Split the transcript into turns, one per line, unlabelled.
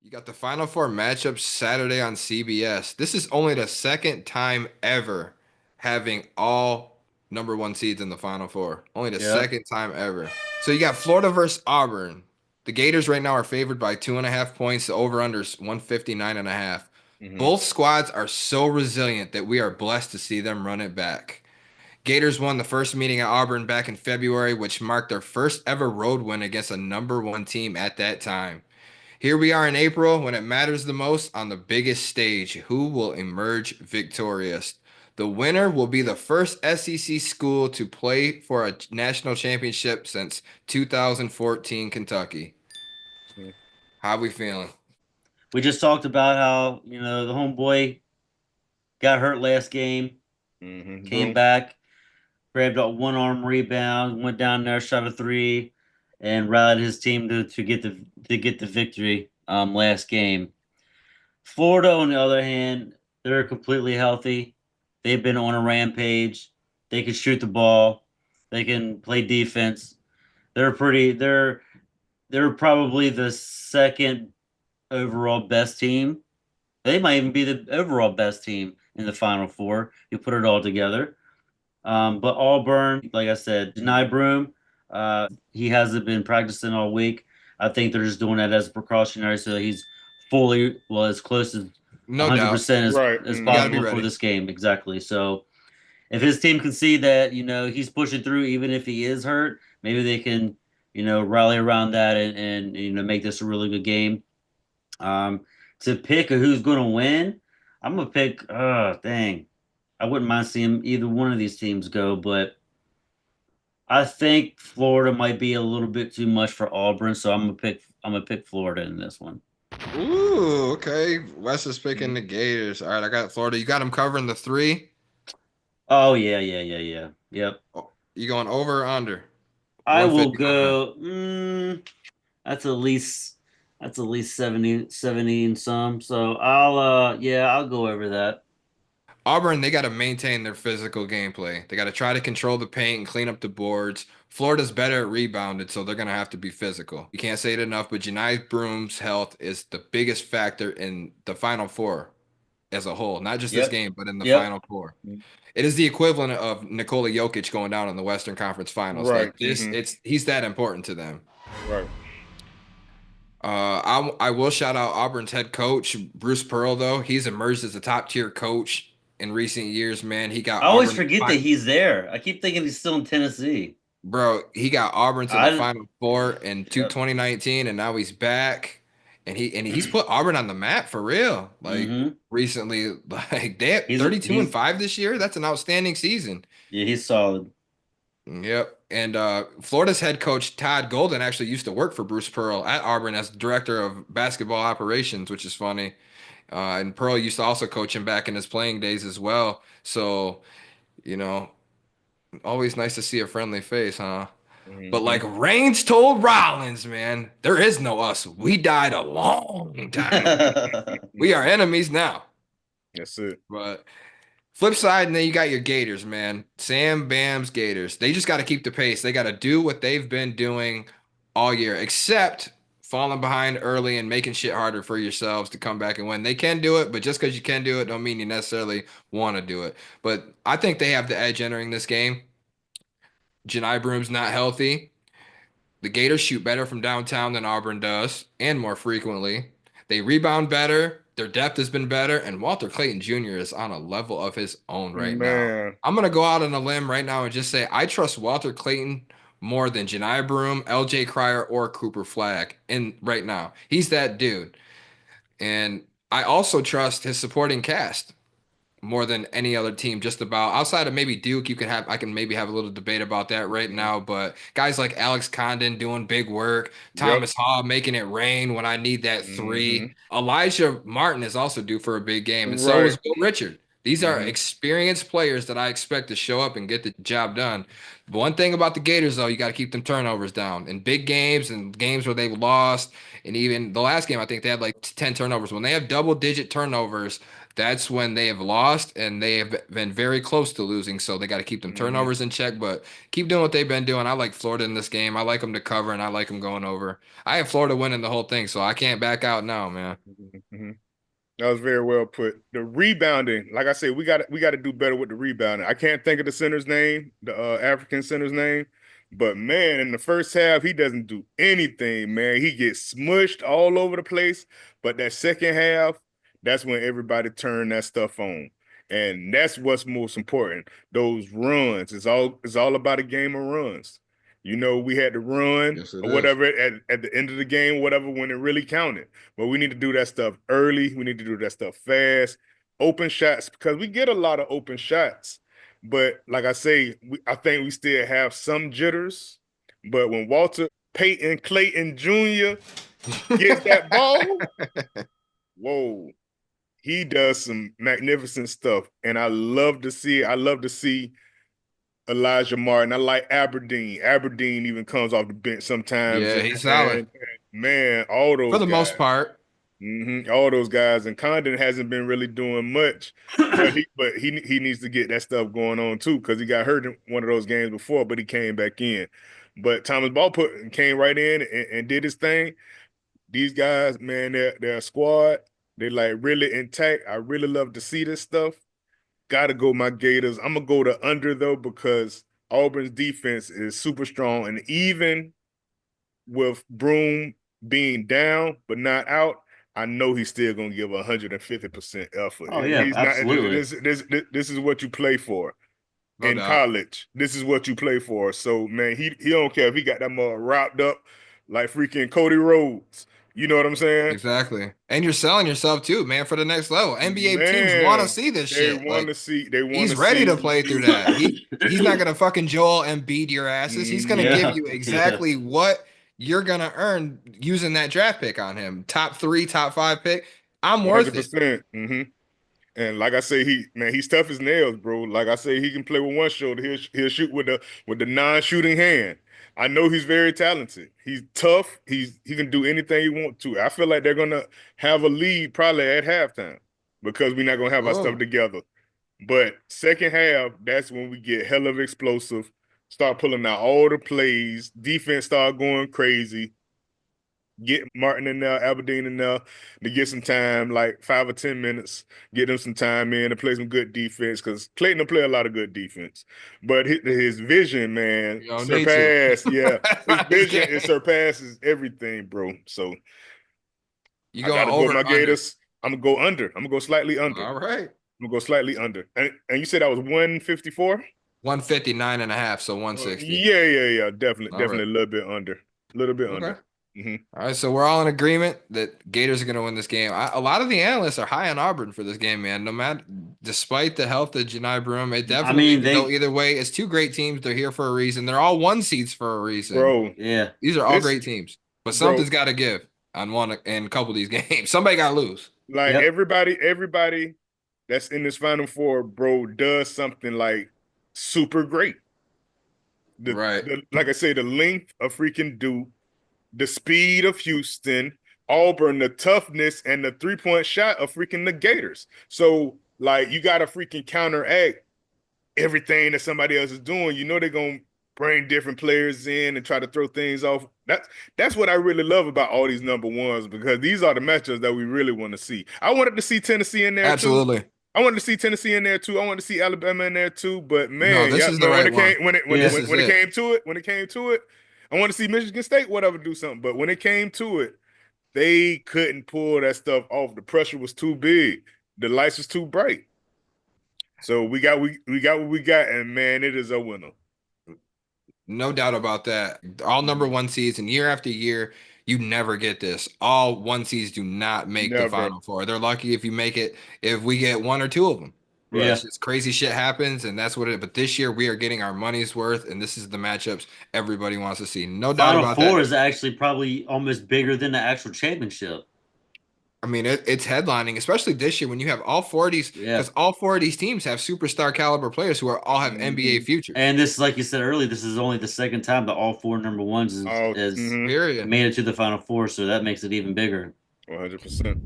You got the Final Four matchup Saturday on CBS. This is only the second time ever having all number one seeds in the Final Four. Only the
Yep.
second time ever. So you got Florida versus Auburn. The Gators right now are favored by 2.5 points. The over-under is 159.5.
Hmm.
Both squads are so resilient that we are blessed to see them run it back. Gators won the first meeting at Auburn back in February, which marked their first ever road win against a number one team at that time. Here we are in April when it matters the most on the biggest stage. Who will emerge victorious? The winner will be the first SEC school to play for a national championship since 2014 Kentucky. How we feeling?
We just talked about how, the homeboy got hurt last game, came
Boom.
back, grabbed a one arm rebound, went down there, shot a three, and rallied his team to get the victory last game. Florida, on the other hand, they're completely healthy. They've been on a rampage. They can shoot the ball. They can play defense. They're probably the second overall best team. They might even be the overall best team in the Final Four. You put it all together. But Auburn, like I said, Deny Broom, he hasn't been practicing all week. I think they're just doing that as a precautionary so he's fully, well, as close as
No doubt.
100%
Right.
as
You got to be
possible for
ready.
this game. Exactly. So if his team can see that, he's pushing through even if he is hurt, maybe they can, rally around that and make this a really good game. Um, to pick who's going to win, I'm gonna pick. Dang, I wouldn't mind seeing either one of these teams go, but I think Florida might be a little bit too much for Auburn, so I'm gonna pick. I'm gonna pick Florida in this one.
Ooh, okay. Wes is picking
Mhm.
the Gators. All right, I got Florida. You got them covering the three.
Oh yeah, yeah, yeah, yeah. Yep.
Oh, you going over or under?
I will
159.
go. That's at least that's at least 70 and some. So I'll go over that.
Auburn, they got to maintain their physical gameplay. They got to try to control the paint and clean up the boards. Florida's better at rebounded, so they're going to have to be physical. You can't say it enough, but Janai Broom's health is the biggest factor in the Final Four as a whole, not just this
Yep.
game, but in the
Yep.
Final Four. It is the equivalent of Nikola Jokic going down in the Western Conference Finals.
Right.
Like this, he's that important to them.
Right.
I will shout out Auburn's head coach Bruce Pearl though. He's emerged as a top tier coach in recent years. Man, he got
I always
Auburn.
forget that he's there. I keep thinking he's still in Tennessee.
Bro, he got Auburn to the
I
Final Four in
Yep.
2019, and now he's back. And he's put Auburn on the map for real. Like
Mm-hmm.
recently, like they have
He's
32 and
he's
5 this year. That's an outstanding season.
yeah, he's solid.
Yep. And Florida's head coach Todd Golden actually used to work for Bruce Pearl at Auburn as director of basketball operations, which is funny. And Pearl used to also coach him back in his playing days as well. So, you know, always nice to see a friendly face, huh? But like
Hmm.
Reigns told Rollins, man, there is no us. We died a long time ago. We are enemies now.
That's it.
But flip side, and then you got your Gators, man. Sam Bam's Gators. They just got to keep the pace. They got to do what they've been doing all year, except falling behind early and making shit harder for yourselves to come back and win. They can do it, but just because you can do it, don't mean you necessarily want to do it. But I think they have the edge entering this game. Janai Broom's not healthy. The Gators shoot better from downtown than Auburn does, and more frequently. They rebound better. Their depth has been better, and Walter Clayton Jr. is on a level of his own right now.
Man.
I'm gonna go out on a limb right now and just say I trust Walter Clayton more than Janai Broom, LJ Cryer, or Cooper Flagg. And right now, he's that dude. And I also trust his supporting cast more than any other team just about outside of maybe Duke. I can maybe have a little debate about that right now, but guys like Alex Condon doing big work,
Yep.
Thomas Hall making it rain when I need that three.
Hmm.
Elijah Martin is also due for a big game, and so
Right.
is Will Richard. These are
Hmm.
experienced players that I expect to show up and get the job done. But one thing about the Gators, though, you got to keep them turnovers down. In big games and games where they've lost, and even the last game, I think they had like 10 turnovers. When they have double-digit turnovers, that's when they have lost, and they have been very close to losing. So they got to keep them
Hmm.
turnovers in check, but keep doing what they've been doing. I like Florida in this game. I like them to cover, and I like them going over. I have Florida winning the whole thing, so I can't back out now, man.
Hmm. That was very well put. The rebounding, like I said, we got to do better with the rebounding. I can't think of the center's name, the African center's name, but man, in the first half, he doesn't do anything. Man, he gets smushed all over the place. But that second half, that's when everybody turned that stuff on, and that's what's most important. Those runs. It's all about a game of runs. We had to run
Yes, it
or
is.
whatever at the end of the game, whatever when it really counted. But we need to do that stuff early. We need to do that stuff fast. Open shots, because we get a lot of open shots. But like I say, I think we still have some jitters. But when Walter Payton Clayton Jr. gets that ball, whoa, he does some magnificent stuff. And I love to see Elijah Martin. I like Aberdeen. Aberdeen even comes off the bench sometimes.
Yeah,
And,
he's solid
and man, all
for
those
the most
guys.
part.
All those guys, and Condon hasn't been really doing much, but he needs to get that stuff going on too, because he got hurt in one of those games before, but he came back in. But Thomas Ball came right in and did his thing. These guys, man, they're a squad. They're like really intact. I really love to see this stuff. Gotta go my Gators. I'm gonna go to under though, because Auburn's defense is super strong, and even with Broom being down but not out, I know he's still gonna give 150% effort.
Oh yeah,
He's not.
absolutely.
This is what you play for
No
in
doubt.
college. This is what you play for. So man, he don't care if he got that mother wrapped up like freaking Cody Rhodes. You know what I'm saying?
Exactly. And you're selling yourself too, man, for the next level. NBA teams want to
Man,
see this
they
shit.
want
Like
to see. They want
he's
to
ready to
see.
play through that. He's not gonna fucking Joel Embiid your asses. He's gonna give
Yeah,
you
yeah.
exactly what you're gonna earn using that draft pick on him. Top three, top five pick. I'm worth it.
100%. And like I say, he's tough as nails, bro. Like I say, he can play with one shoulder. He'll shoot with the non-shooting hand. I know he's very talented. He's tough. He can do anything he wants to. I feel like they're gonna have a lead probably at halftime, because we're not gonna have our stuff
Oh,
together. But second half, that's when we get hell of explosive. Start pulling out all the plays. Defense start going crazy. Get Martin in there, Aberdeen in there to get some time, like 5 or 10 minutes. Get them some time in to play some good defense, because Clayton will play a lot of good defense. But his vision, man,
you don't need to.
yeah,
That's
his
not his
vision, it
game.
surpasses everything, bro. So
You
I
going
gotta go
over
my
or under?
Gators. I'm gonna go under. I'm gonna go slightly under.
All right.
I'm gonna go slightly under. And you said I was 154?
159 and a half, so 160.
Yeah. Definitely,
All right.
definitely a little bit under. A little bit
Okay.
under. Hmm.
All right, so we're all in agreement that Gators are going to win this game. A lot of the analysts are high on Auburn for this game, man. No matter, despite the health of Janai Broom, it
I
definitely
mean,
could go
they,
either way. It's two great teams. They're here for a reason. They're all one seeds for a reason.
Bro,
yeah.
These are all
this
great teams, but
bro,
something's got to give on one in a couple of these games. Somebody got to lose.
like
Yep.
everybody that's in this Final Four, bro, does something like super great.
Right.
Like I say, the length of freaking Duke, the speed of Houston, Auburn, the toughness, and the 3-point shot of freaking the Gators. So like you got to freaking counteract everything that somebody else is doing. They're gonna bring different players in and try to throw things off. That's what I really love about all these number ones, because these are the matchups that we really want to see. I wanted to see Tennessee in there too.
Absolutely.
I wanted to see Tennessee in there too. I wanted to see Alabama in there too. But
No,
man,
this
yeah,
is the
man, when
right
it
one.
came when it when
Yeah.
This
when,
is
when it
it.
came to it, I want to see Michigan State whatever do something. But when it came to it, they couldn't pull that stuff off. The pressure was too big. The lights was too bright. So we got what we got, and man, it is a winner.
No doubt about that. All number
Mhm.
one seeds, and year after year, you never get this. All one seeds do not make the
Never.
final four. They're lucky if you make it, if we get one or two of them.
Right.
It's just crazy shit happens, and that's what it. But this year, we are getting our money's worth, and this is the matchups everybody wants to see. No doubt
Final
about
Four
that.
is actually probably almost bigger than the actual championship.
I mean, it's headlining, especially this year when you have all four of these,
Yeah.
because all four of these teams have superstar caliber players who are all have NBA
Mhm.
futures.
And this, like you said earlier, this is only the second time that all four number ones
Oh,
is
mhm.
Period.
made it to the Final Four, so that makes it even bigger.
100%.